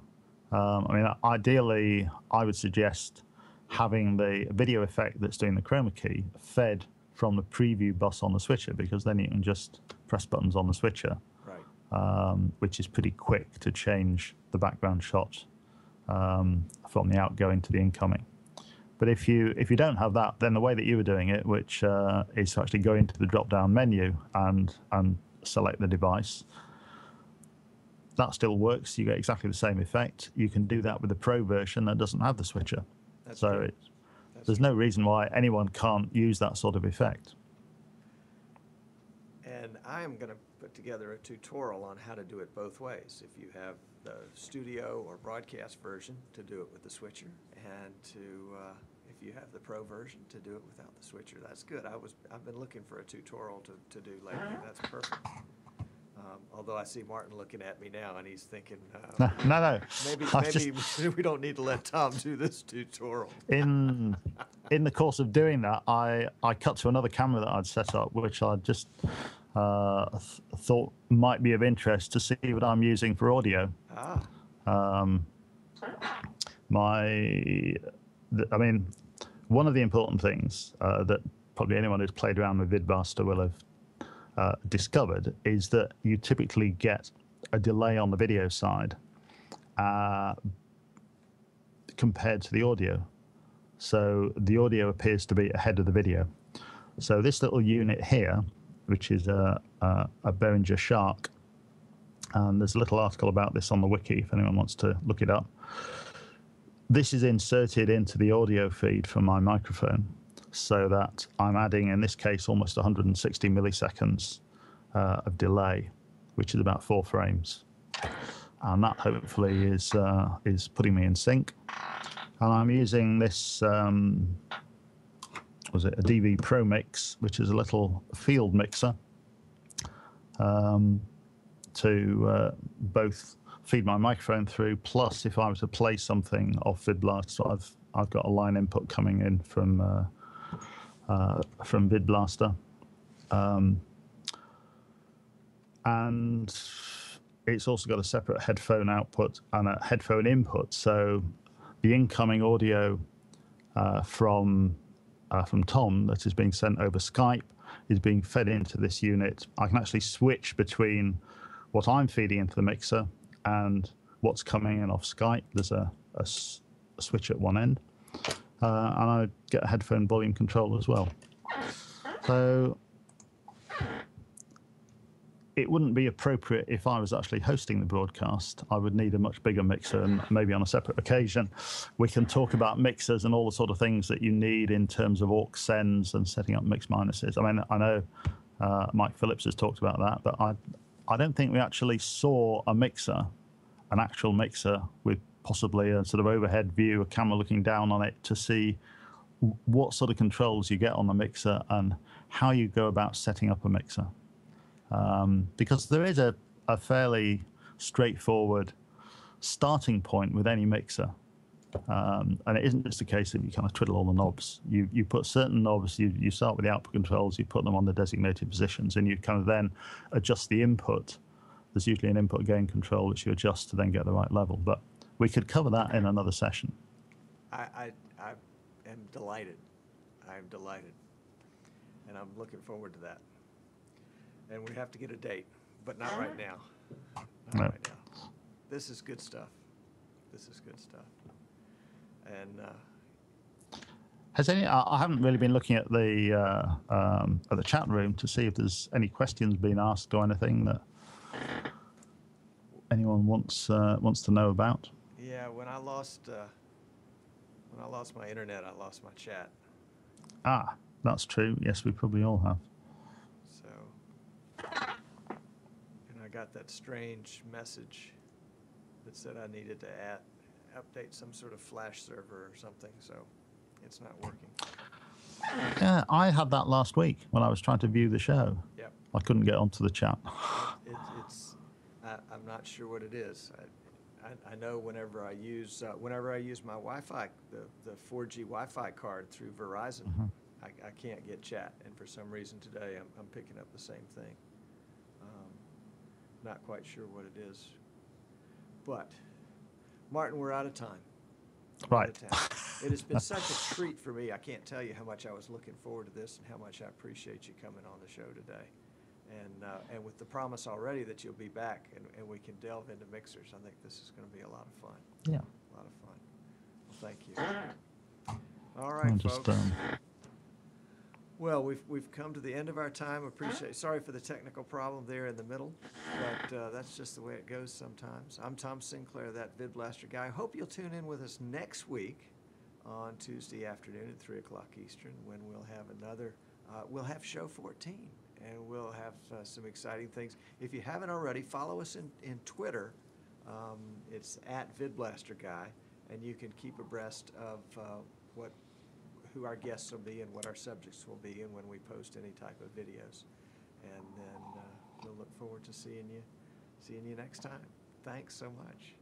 I mean, ideally, I would suggest having the video effect that's doing the chroma key fed from the preview bus on the switcher, because then you can just press buttons on the switcher, right. Which is pretty quick to change the background shot from the outgoing to the incoming. But if you don't have that, then the way that you were doing it, which is to actually go into the drop-down menu and select the device, that still works. You get exactly the same effect. You can do that with the Pro version that doesn't have the switcher. That's so true. There's no reason why anyone can't use that sort of effect. And I am going to put together a tutorial on how to do it both ways. If you have the studio or broadcast version, to do it with the switcher, and if you have the Pro version, to do it without the switcher. That's good. I've been looking for a tutorial to do lately. That's perfect. Although I see Martin looking at me now, and he's thinking, no. Maybe we don't need to let Tom do this tutorial. In the course of doing that, I cut to another camera that I'd set up, which I just thought might be of interest to see what I'm using for audio. I mean, one of the important things that probably anyone who's played around with VidBlaster will have discovered is that you typically get a delay on the video side compared to the audio. So the audio appears to be ahead of the video. So this little unit here, which is a Behringer Shark, and there's a little article about this on the wiki if anyone wants to look it up. This is inserted into the audio feed from my microphone, so that I'm adding, in this case, almost 160 milliseconds of delay, which is about 4 frames. And that hopefully is putting me in sync. And I'm using this, was it a DV Pro Mix, which is a little field mixer, to both feed my microphone through, plus if I were to play something off VidBlaster, I've got a line input coming in from VidBlaster, and it's also got a separate headphone output and a headphone input. So the incoming audio from Tom that is being sent over Skype is being fed into this unit. I can actually switch between what I'm feeding into the mixer and what's coming in off Skype. There's a switch at one end. And I get a headphone volume control as well. So it wouldn't be appropriate if I was actually hosting the broadcast. I would need a much bigger mixer, and maybe on a separate occasion we can talk about mixers and all the sort of things that you need in terms of aux sends and setting up mix minuses. I mean, I know Mike Phillips has talked about that, but I don't think we actually saw a mixer, an actual mixer with possibly a sort of overhead view, a camera looking down on it to see what sort of controls you get on the mixer and how you go about setting up a mixer. Because there is a fairly straightforward starting point with any mixer. And it isn't just a case of you kind of twiddle all the knobs. You put certain knobs, you start with the output controls, you put them on the designated positions, and you kind of then adjust the input. There's usually an input gain control which you adjust to then get the right level. But we could cover that in another session. I am delighted. I'm delighted. And I'm looking forward to that. And we have to get a date, but not right now. Not right now. This is good stuff. This is good stuff. And has any? I haven't really been looking at the chat room to see if there's any questions being asked or anything that anyone wants to know about. Yeah, when I lost my internet, I lost my chat. Ah, that's true. Yes, we probably all have. So, and I got that strange message that said I needed to update some sort of Flash server or something, so it's not working. Yeah, I had that last week when I was trying to view the show. Yep. I couldn't get onto the chat. I'm not sure what it is. I know whenever I use my Wi-Fi, the 4G Wi-Fi card through Verizon, I can't get chat, and for some reason today I'm picking up the same thing. Not quite sure what it is, but Martin, we're out of time. Right. It has been such a treat for me. I can't tell you how much I was looking forward to this and how much I appreciate you coming on the show today. And with the promise already that you'll be back and we can delve into mixers, I think this is going to be a lot of fun. Yeah. A lot of fun. Well, thank you. All right, folks. Well, we've come to the end of our time. Sorry for the technical problem there in the middle, but that's just the way it goes sometimes. I'm Tom Sinclair, that VidBlaster guy. I hope you'll tune in with us next week on Tuesday afternoon at 3 o'clock Eastern, when we'll have we'll have show 14, and we'll have some exciting things. If you haven't already, follow us in Twitter. It's at VidBlaster Guy, and you can keep abreast of who our guests will be and what our subjects will be, and when we post any type of videos. And then we'll look forward to seeing you next time. Thanks so much.